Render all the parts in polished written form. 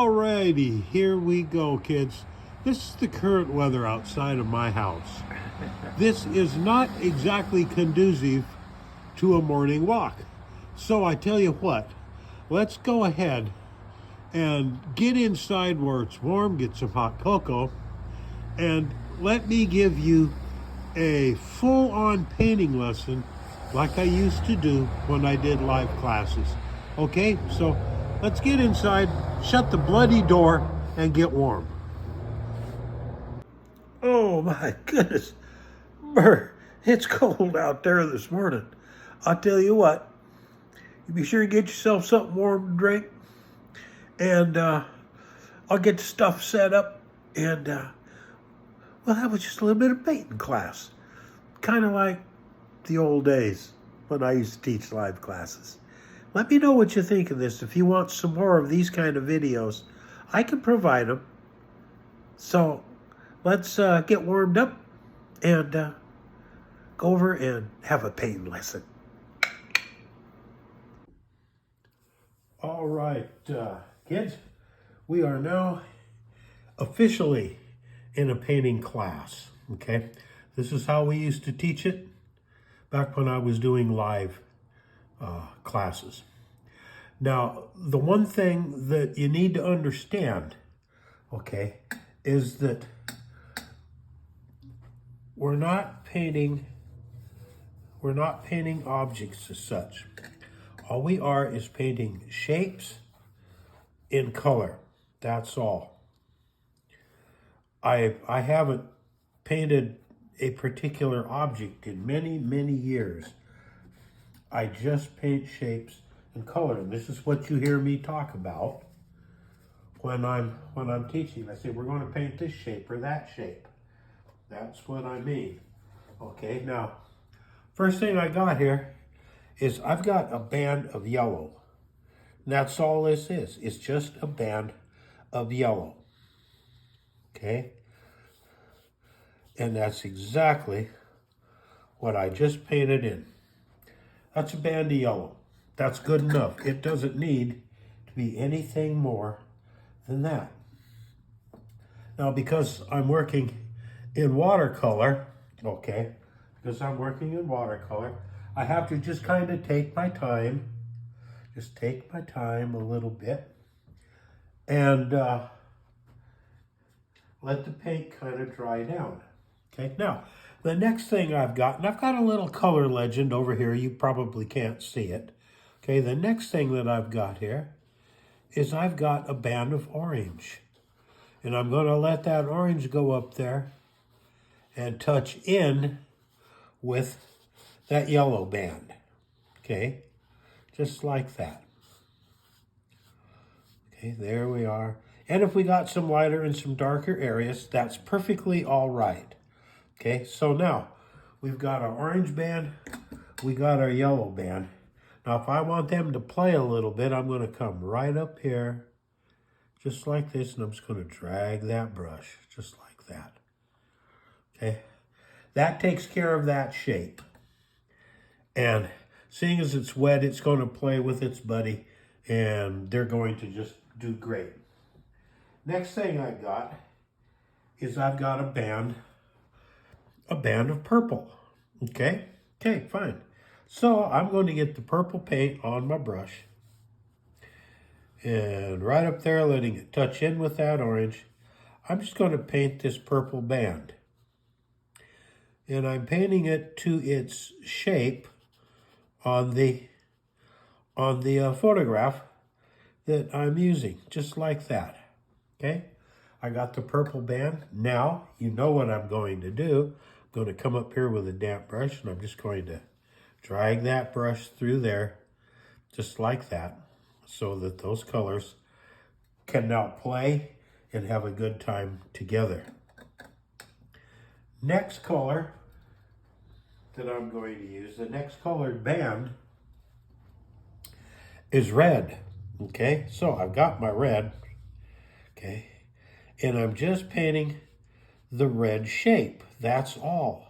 Alrighty, here we go, kids. This is the current weather outside of my house. This is not exactly conducive to a morning walk. So I tell you what, let's go ahead and get inside where it's warm, get some hot cocoa, and let me give you a full-on painting lesson like I used to do when I did live classes. Okay, so let's get inside, shut the bloody door, and get warm. Oh my goodness, Burr, it's cold out there this morning. I'll tell you what, you be sure to get yourself something warm to drink, and I'll get the stuff set up, and we'll have just a little bit of painting class. Kind of like the old days when I used to teach live classes. Let me know what you think of this. If you want some more of these kind of videos, I can provide them. So let's get warmed up and go over and have a painting lesson. All right, kids, we are now officially in a painting class, okay? This is how we used to teach it back when I was doing live classes. Now, the one thing that you need to understand, okay, is that we're not painting objects as such. All we are is painting shapes in color. That's all. I haven't painted a particular object in many, many years. I just paint shapes in color, and this is what you hear me talk about when I'm teaching. I say we're going to paint this shape or that shape. That's what I mean. Okay, now first thing I got here is I've got a band of yellow. And that's all this is. It's just a band of yellow. Okay? And that's exactly what I just painted in. That's a band of yellow. That's good enough. It doesn't need to be anything more than that. Now, because I'm working in watercolor, okay, I have to just kind of take my time, a little bit, and let the paint kind of dry down. Okay, now, the next thing I've got, and I've got a little color legend over here, you probably can't see it. Okay, the next thing that I've got here is I've got a band of orange. And I'm going to let that orange go up there and touch in with that yellow band. Okay, just like that. Okay, there we are. And if we got some lighter and some darker areas, that's perfectly all right. Okay, so now we've got our orange band, we got our yellow band. Now if I want them to play a little bit, I'm going to come right up here, just like this, and I'm just going to drag that brush, just like that. Okay, that takes care of that shape. And seeing as it's wet, it's going to play with its buddy, and they're going to just do great. Next thing I've got is I've got a band of purple. Okay, fine. So I'm going to get the purple paint on my brush, and right up there, letting it touch in with that orange, I'm just going to paint this purple band. And I'm painting it to its shape on the photograph that I'm using, just like that. Okay, I got the purple band. Now, you know what I'm going to do. I'm going to come up here with a damp brush, and I'm just going to drag that brush through there, just like that, so that those colors can now play and have a good time together. Next color that I'm going to use, the next colored band, is red. Okay, so I've got my red, okay, and I'm just painting the red shape. That's all.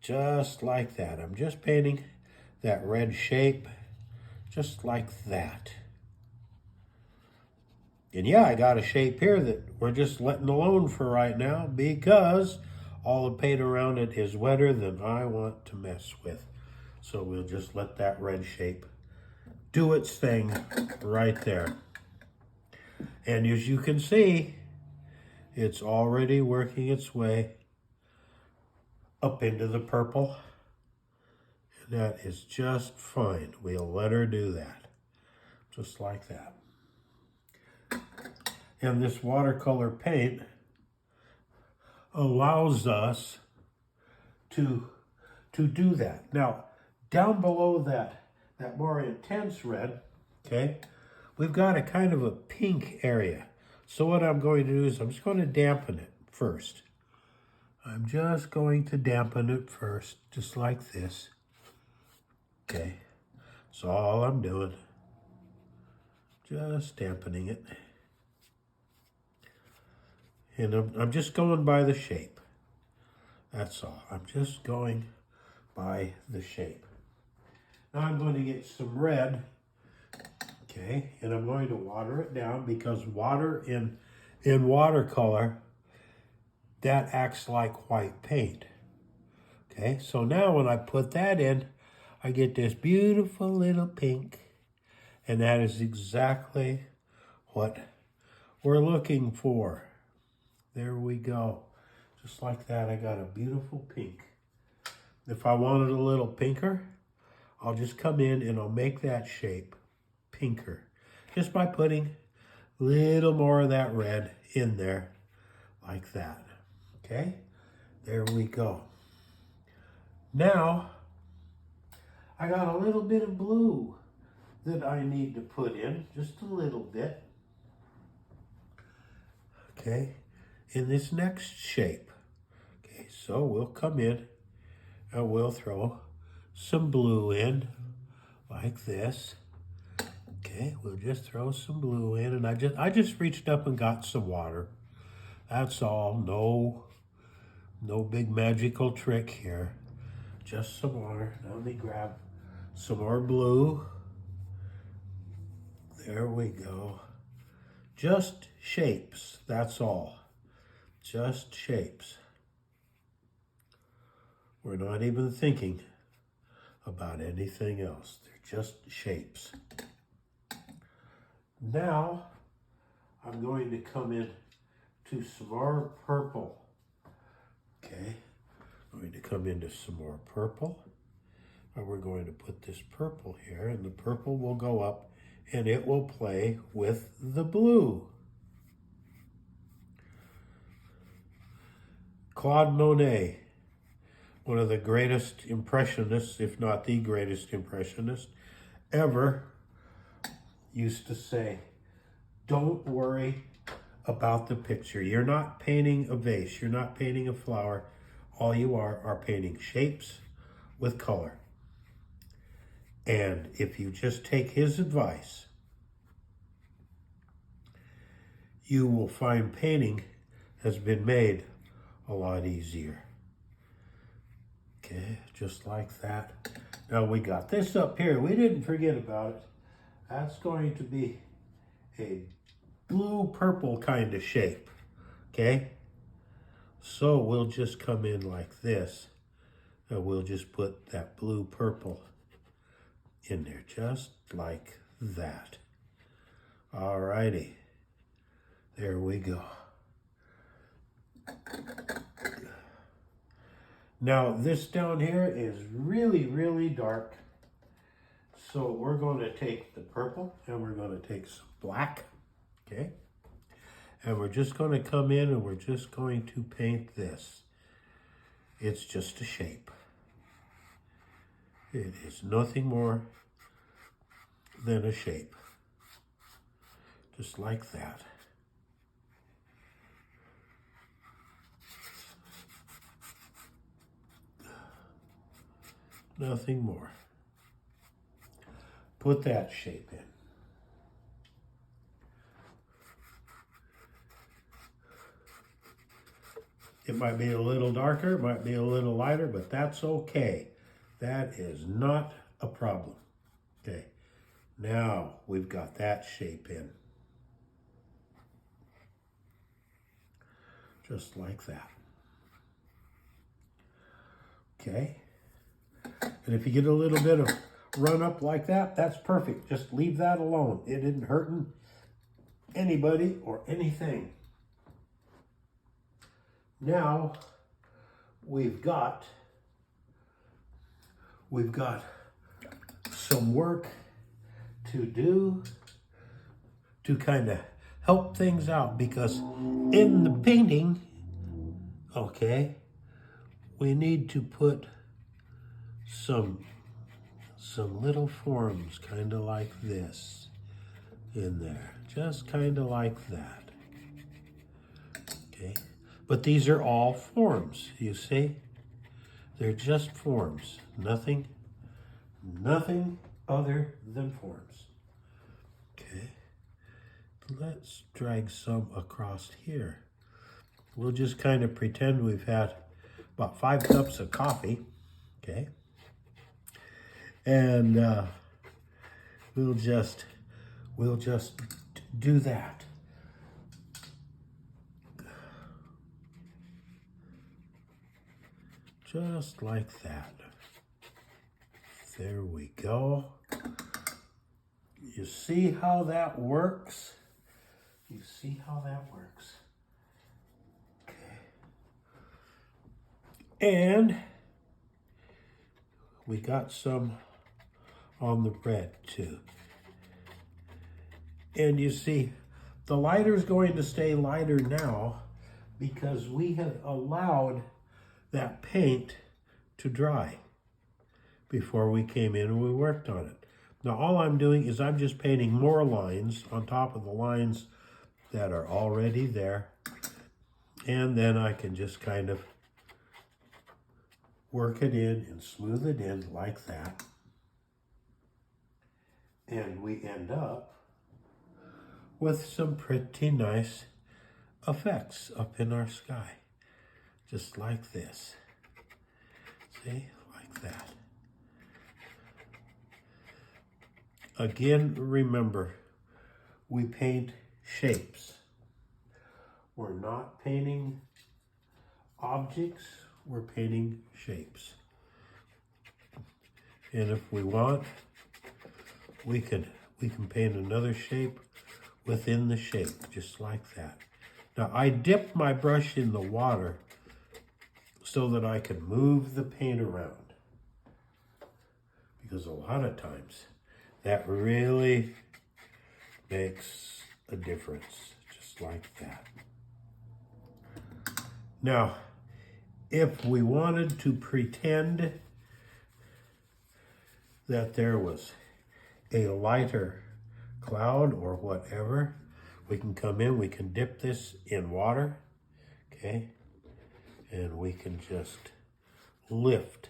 Just like that. I'm just painting that red shape, just like that. And yeah, I got a shape here that we're just letting alone for right now because all the paint around it is wetter than I want to mess with. So we'll just let that red shape do its thing right there. And as you can see, it's already working its way up into the purple. And that is just fine. We'll let her do that. Just like that. And this watercolor paint allows us to do that. Now, down below that more intense red, okay, we've got a kind of a pink area. So what I'm going to do is I'm just going to dampen it first. I'm just going to dampen it first, just like this. Okay, that's all I'm doing. Just dampening it. And I'm just going by the shape. That's all. I'm just going by the shape. Now I'm going to get some red, okay, and I'm going to water it down because water in watercolor, that acts like white paint. Okay, so now when I put that in, I get this beautiful little pink, and that is exactly what we're looking for. There we go. Just like that, I got a beautiful pink. If I wanted a little pinker, I'll just come in and I'll make that shape pinker. Just by putting a little more of that red in there, like that. Okay, there we go. Now, I got a little bit of blue that I need to put in, just a little bit. Okay, in this next shape. Okay, so we'll come in and we'll throw some blue in like this. Okay, we'll just throw some blue in, and I just reached up and got some water. That's all. No big magical trick here. Just some water. Now let me grab some more blue. There we go. Just shapes. That's all. Just shapes. We're not even thinking about anything else. They're just shapes. Now, I'm going to come in to some more purple. Okay, I'm going to come into some more purple. And we're going to put this purple here, and the purple will go up, and it will play with the blue. Claude Monet, one of the greatest impressionists, if not the greatest impressionist ever, used to say, don't worry about the picture. You're not painting a vase. You're not painting a flower. All you are painting shapes with color. And if you just take his advice, you will find painting has been made a lot easier. Okay, just like that. Now we got this up here. We didn't forget about it. That's going to be a blue-purple kind of shape, okay? So we'll just come in like this, and we'll just put that blue-purple in there, just like that. Alrighty, there we go. Now this down here is really, really dark. So we're going to take the purple and we're going to take some black, okay? And we're just going to come in and we're just going to paint this. It's just a shape. It is nothing more than a shape. Just like that. Nothing more. Put that shape in. It might be a little darker, it might be a little lighter, but that's okay. That is not a problem. Okay, now we've got that shape in. just like that. Okay, and if you get a little bit of run up like that, that's perfect. Just leave that alone. It isn't hurting anybody or anything. Now we've got some work to do to kind of help things out, because in the painting, okay, we need to put some little forms kind of like this in there, just kind of like that. Okay, but these are all forms, you see? They're just forms, nothing other than forms. Okay, let's drag some across here. We'll just kind of pretend we've had about 5 cups of coffee, okay? And we'll just do that. Just like that. There we go. You see how that works? You see how that works? Okay. And we got some on the red too. And you see, the lighter is going to stay lighter now because we have allowed that paint to dry before we came in and we worked on it. Now all I'm doing is I'm just painting more lines on top of the lines that are already there. And then I can just kind of work it in and smooth it in like that. And we end up with some pretty nice effects up in our sky. Just like this. See, like that. Again, remember, we paint shapes. We're not painting objects, we're painting shapes. And if we want, we can paint another shape within the shape, just like that. Now, I dip my brush in the water so that I can move the paint around, because a lot of times that really makes a difference, just like that. Now, if we wanted to pretend that there was a lighter cloud or whatever, we can come in, we can dip this in water, okay? And we can just lift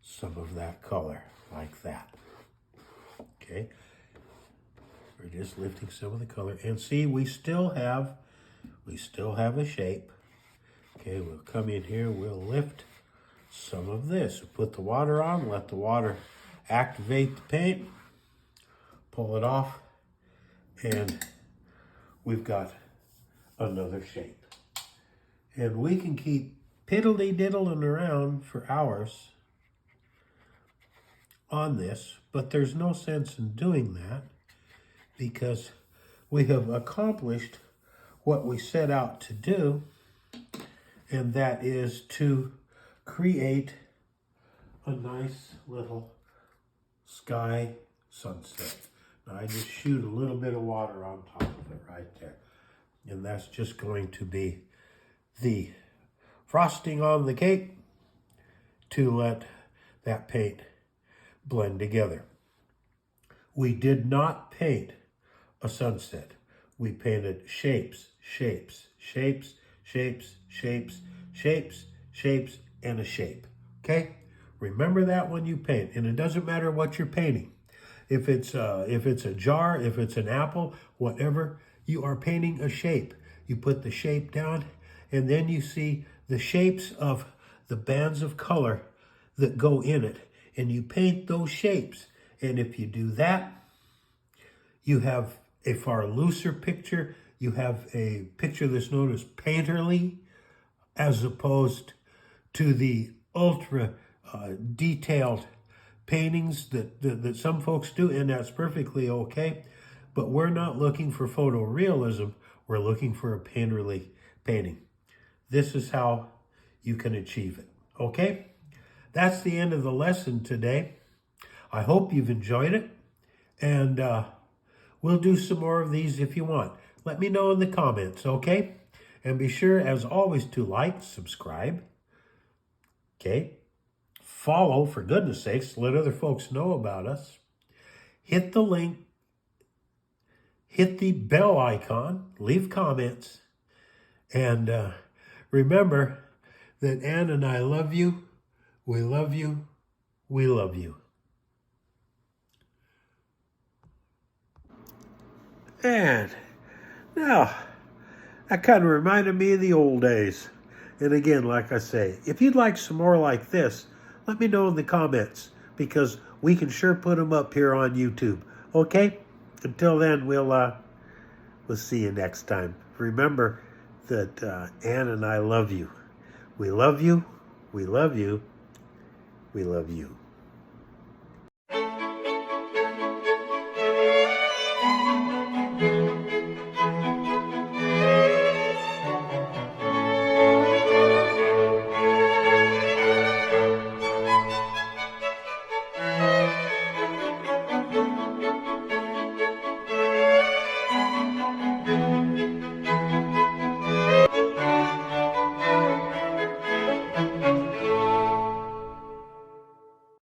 some of that color like that, okay? We're just lifting some of the color. And see, we still have a shape. Okay, we'll come in here, we'll lift some of this. We'll put the water on, let the water activate the paint, pull it off, and we've got another shape. And we can keep piddly-diddling around for hours on this, but there's no sense in doing that because we have accomplished what we set out to do, and that is to create a nice little sky sunset. Now I just shoot a little bit of water on top of it right there. And that's just going to be the frosting on the cake to let that paint blend together. We did not paint a sunset. We painted shapes, shapes, shapes, shapes, shapes, shapes, shapes, and a shape. Okay? Remember that when you paint. And it doesn't matter what you're painting. If it's a jar, if it's an apple, whatever, you are painting a shape. You put the shape down, and then you see the shapes of the bands of color that go in it. And you paint those shapes. And if you do that, you have a far looser picture. you have a picture that's known as painterly, as opposed to the ultra detailed paintings that some folks do, and that's perfectly okay. But we're not looking for photorealism. We're looking for a painterly painting. This is how you can achieve it. Okay? That's the end of the lesson today. I hope you've enjoyed it. And we'll do some more of these if you want. Let me know in the comments, okay? And be sure, as always, to like, subscribe, okay? Follow, for goodness sakes, let other folks know about us. Hit the link, hit the bell icon, leave comments, and remember that Ann and I love you, we love you, we love you. And now, that kind of reminded me of the old days. And again, like I say, if you'd like some more like this, let me know in the comments, because we can sure put them up here on YouTube. Okay? Until then, we'll see you next time. Remember that Ann and I love you. We love you. We love you. We love you.